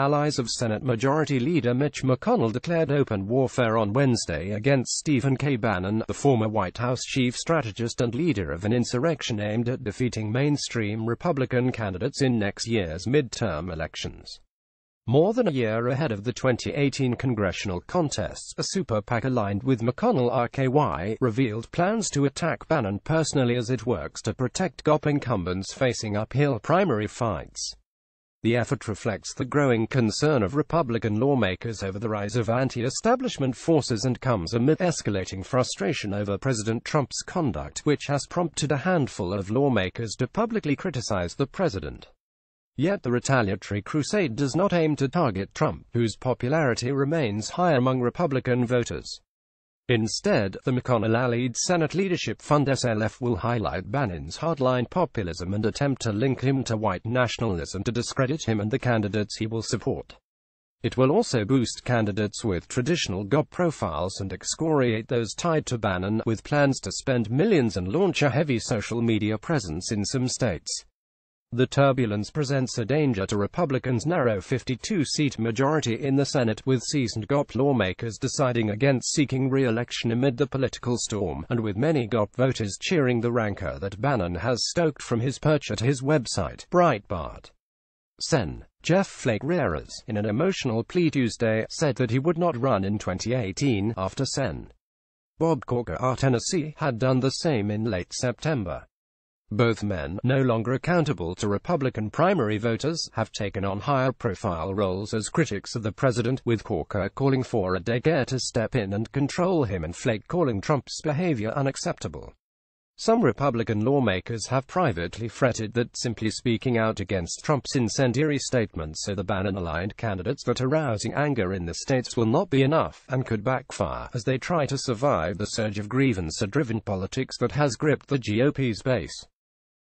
allies of Senate Majority Leader Mitch McConnell declared open warfare on Wednesday against Stephen K. Bannon, the former White House chief strategist and leader of an insurrection aimed at defeating mainstream Republican candidates in next year's midterm elections. More than a year ahead of the 2018 congressional contests, a super PAC aligned with McConnell RKY revealed plans to attack Bannon personally as it works to protect GOP incumbents facing uphill primary fights. The effort reflects the growing concern of Republican lawmakers over the rise of anti-establishment forces and comes amid escalating frustration over President Trump's conduct, which has prompted a handful of lawmakers to publicly criticize the president. Yet the retaliatory crusade does not aim to target Trump, whose popularity remains high among Republican voters. Instead, the McConnell-allied Senate Leadership Fund (SLF) will highlight Bannon's hardline populism and attempt to link him to white nationalism to discredit him and the candidates he will support. It will also boost candidates with traditional GOP profiles and excoriate those tied to Bannon, with plans to spend millions and launch a heavy social media presence in some states. The turbulence presents a danger to Republicans' narrow 52-seat majority in the Senate, with seasoned GOP lawmakers deciding against seeking re-election amid the political storm, and with many GOP voters cheering the rancor that Bannon has stoked from his perch at his website, Breitbart. Sen. Jeff Flake Rares, in an emotional plea Tuesday, said that he would not run in 2018, after Sen. Bob Corker of Tennessee had done the same in late September. Both men, no longer accountable to Republican primary voters, have taken on higher-profile roles as critics of the president, with Corker calling for a daycare to step in and control him and Flake calling Trump's behavior unacceptable. Some Republican lawmakers have privately fretted that simply speaking out against Trump's incendiary statements or the Bannon-aligned candidates that are arousing anger in the states will not be enough, and could backfire, as they try to survive the surge of grievance-driven politics that has gripped the GOP's base.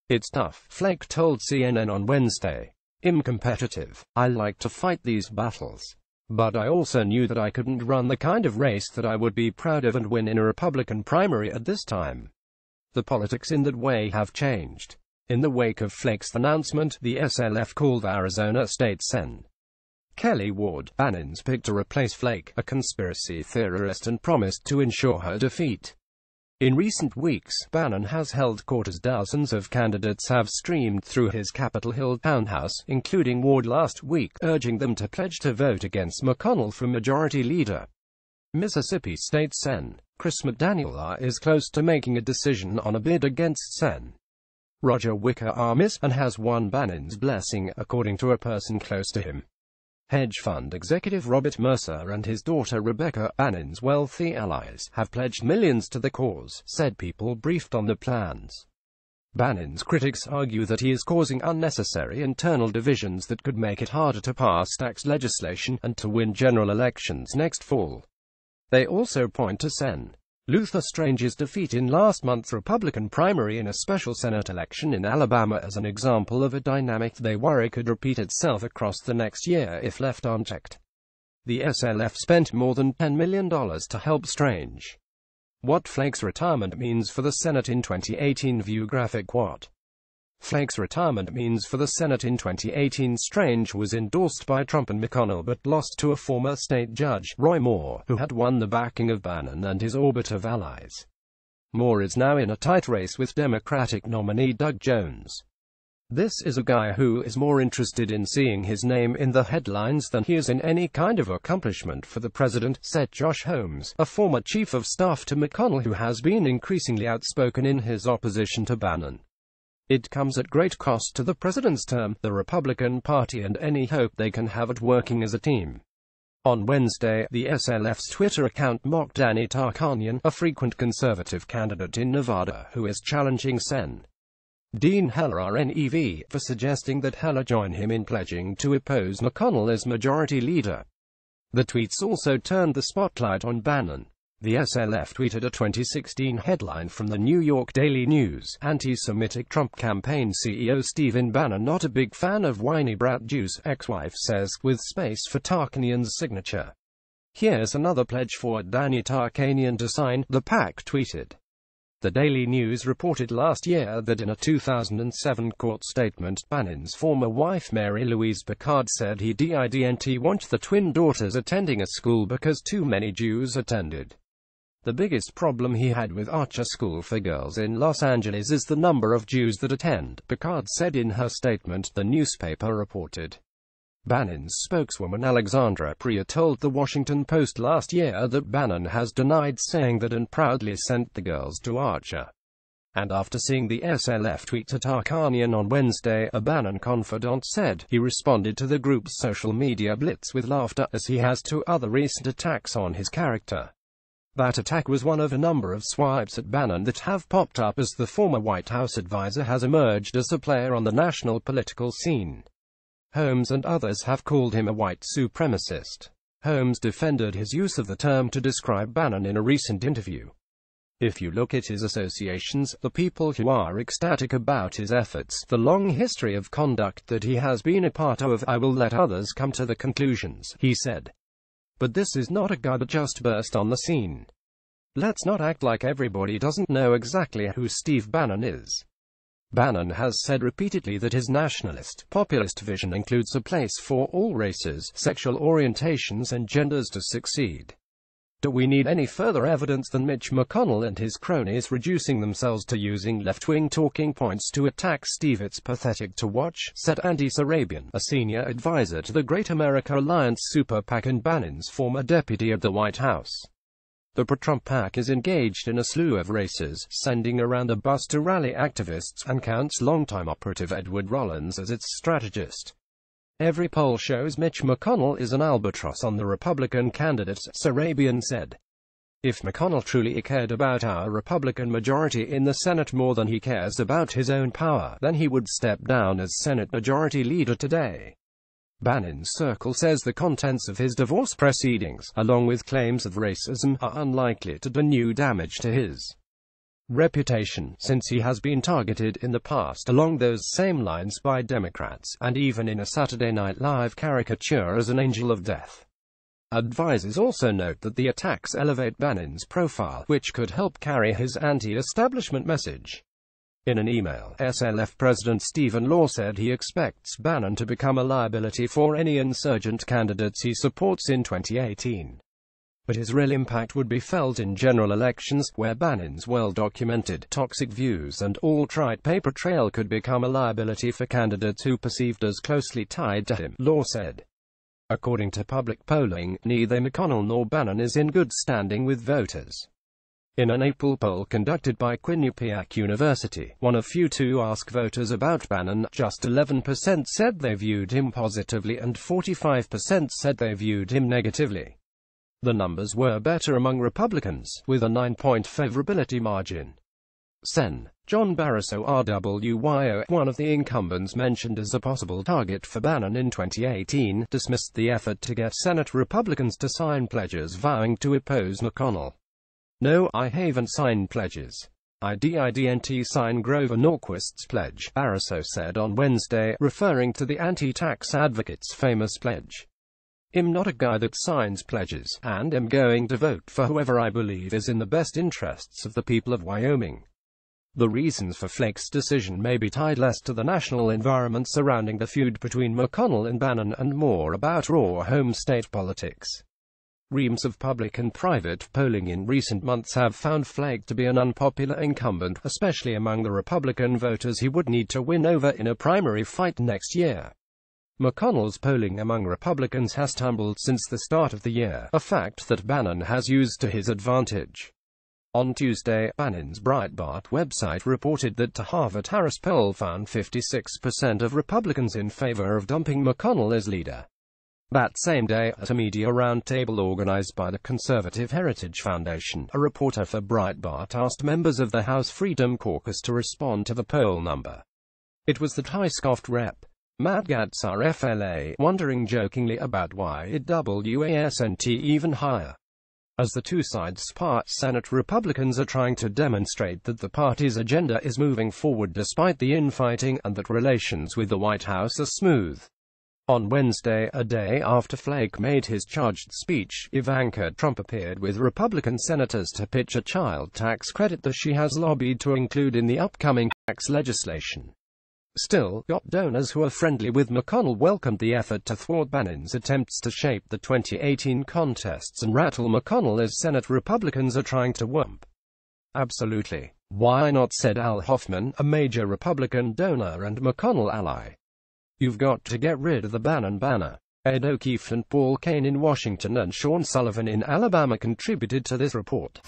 "It's tough," Flake told CNN on Wednesday. "I'm competitive. I like to fight these battles. But I also knew that I couldn't run the kind of race that I would be proud of and win in a Republican primary at this time. The politics in that way have changed." In the wake of Flake's announcement, the SLF called Arizona State Sen. Kelly Ward, Bannon's pick to replace Flake, a conspiracy theorist, and promised to ensure her defeat. In recent weeks, Bannon has held court as dozens of candidates have streamed through his Capitol Hill townhouse, including Ward last week, urging them to pledge to vote against McConnell for Majority Leader. Mississippi State Sen. Chris McDaniel is close to making a decision on a bid against Sen. Roger Wicker Miss, and has won Bannon's blessing, according to a person close to him. Hedge fund executive Robert Mercer and his daughter Rebecca, Bannon's wealthy allies, have pledged millions to the cause, said people briefed on the plans. Bannon's critics argue that he is causing unnecessary internal divisions that could make it harder to pass tax legislation and to win general elections next fall. They also point to Sen. Luther Strange's defeat in last month's Republican primary in a special Senate election in Alabama as an example of a dynamic they worry could repeat itself across the next year if left unchecked. The SLF spent more than $10 million to help Strange. What Flake's retirement means for the Senate in 2018. View graphic. What Flake's retirement means for the Senate in 2018. Strange was endorsed by Trump and McConnell but lost to a former state judge, Roy Moore, who had won the backing of Bannon and his orbit of allies. Moore is now in a tight race with Democratic nominee Doug Jones. "This is a guy who is more interested in seeing his name in the headlines than he is in any kind of accomplishment for the president," said Josh Holmes, a former chief of staff to McConnell who has been increasingly outspoken in his opposition to Bannon. "It comes at great cost to the president's term, the Republican Party, and any hope they can have at working as a team." On Wednesday, the SLF's Twitter account mocked Danny Tarkanian, a frequent conservative candidate in Nevada, who is challenging Sen. Dean Heller RNEV, for suggesting that Heller join him in pledging to oppose McConnell as majority leader. The tweets also turned the spotlight on Bannon. The SLF tweeted a 2016 headline from the New York Daily News: "Anti-Semitic Trump campaign CEO Stephen Bannon not a big fan of whiny brat Jews, ex-wife says," with space for Tarkanian's signature. "Here's another pledge for Danny Tarkanian to sign," the PAC tweeted. The Daily News reported last year that in a 2007 court statement, Bannon's former wife Mary Louise Picard said he didn't want the twin daughters attending a school because too many Jews attended. The biggest problem he had with Archer School for Girls in Los Angeles is the number of Jews that attend, Picard said in her statement, the newspaper reported. Bannon's spokeswoman Alexandra Priya told The Washington Post last year that Bannon has denied saying that and proudly sent the girls to Archer. And after seeing the SLF tweet at Arcanian on Wednesday, a Bannon confidant said, he responded to the group's social media blitz with laughter, as he has to other recent attacks on his character. That attack was one of a number of swipes at Bannon that have popped up as the former White House advisor has emerged as a player on the national political scene. Holmes and others have called him a white supremacist. Holmes defended his use of the term to describe Bannon in a recent interview. If you look at his associations, the people who are ecstatic about his efforts, the long history of conduct that he has been a part of, I will let others come to the conclusions, he said. But this is not a guy that just burst on the scene. Let's not act like everybody doesn't know exactly who Steve Bannon is. Bannon has said repeatedly that his nationalist, populist vision includes a place for all races, sexual orientations and genders to succeed. Do we need any further evidence than Mitch McConnell and his cronies reducing themselves to using left-wing talking points to attack Steve? It's pathetic to watch, said Andy Sarabian, a senior advisor to the Great America Alliance super PAC and Bannon's former deputy at the White House. The pro-Trump PAC is engaged in a slew of races, sending around a bus to rally activists, and counts longtime operative Edward Rollins as its strategist. Every poll shows Mitch McConnell is an albatross on the Republican candidates, Sarabian said. If McConnell truly cared about our Republican majority in the Senate more than he cares about his own power, then he would step down as Senate Majority Leader today. Bannon's circle says the contents of his divorce proceedings, along with claims of racism, are unlikely to do new damage to his reputation, since he has been targeted in the past along those same lines by Democrats, and even in a Saturday Night Live caricature as an angel of death. Advisors also note that the attacks elevate Bannon's profile, which could help carry his anti-establishment message. In an email, SLF President Stephen Law said he expects Bannon to become a liability for any insurgent candidates he supports in 2018. But his real impact would be felt in general elections, where Bannon's well-documented, toxic views and alt-right paper trail could become a liability for candidates who perceived as closely tied to him, Law said. According to public polling, neither McConnell nor Bannon is in good standing with voters. In an April poll conducted by Quinnipiac University, one of few to ask voters about Bannon, just 11% said they viewed him positively and 45% said they viewed him negatively. The numbers were better among Republicans, with a 9-point favorability margin. Sen. John Barrasso RWYO, one of the incumbents mentioned as a possible target for Bannon in 2018, dismissed the effort to get Senate Republicans to sign pledges vowing to oppose McConnell. No, I haven't signed pledges. I didn't sign Grover Norquist's pledge, Barrasso said on Wednesday, referring to the anti-tax advocate's famous pledge. I'm not a guy that signs pledges, and am going to vote for whoever I believe is in the best interests of the people of Wyoming. The reasons for Flake's decision may be tied less to the national environment surrounding the feud between McConnell and Bannon and more about raw home state politics. Reams of public and private polling in recent months have found Flake to be an unpopular incumbent, especially among the Republican voters he would need to win over in a primary fight next year. McConnell's polling among Republicans has tumbled since the start of the year, a fact that Bannon has used to his advantage. On Tuesday, Bannon's Breitbart website reported that the Harvard-Harris poll found 56% of Republicans in favor of dumping McConnell as leader. That same day, at a media roundtable organized by the Conservative Heritage Foundation, a reporter for Breitbart asked members of the House Freedom Caucus to respond to the poll number. It was that high scoffed Rep. Matt Gaetz RFLA, wondering jokingly about why it wasn't even higher. As the two sides spar, Senate Republicans are trying to demonstrate that the party's agenda is moving forward despite the infighting, and that relations with the White House are smooth. On Wednesday, a day after Flake made his charged speech, Ivanka Trump appeared with Republican senators to pitch a child tax credit that she has lobbied to include in the upcoming tax legislation. Still, GOP donors who are friendly with McConnell welcomed the effort to thwart Bannon's attempts to shape the 2018 contests and rattle McConnell as Senate Republicans are trying to whomp. Absolutely. Why not, said Al Hoffman, a major Republican donor and McConnell ally. You've got to get rid of the Bannon banner. Ed O'Keefe and Paul Kane in Washington and Sean Sullivan in Alabama contributed to this report.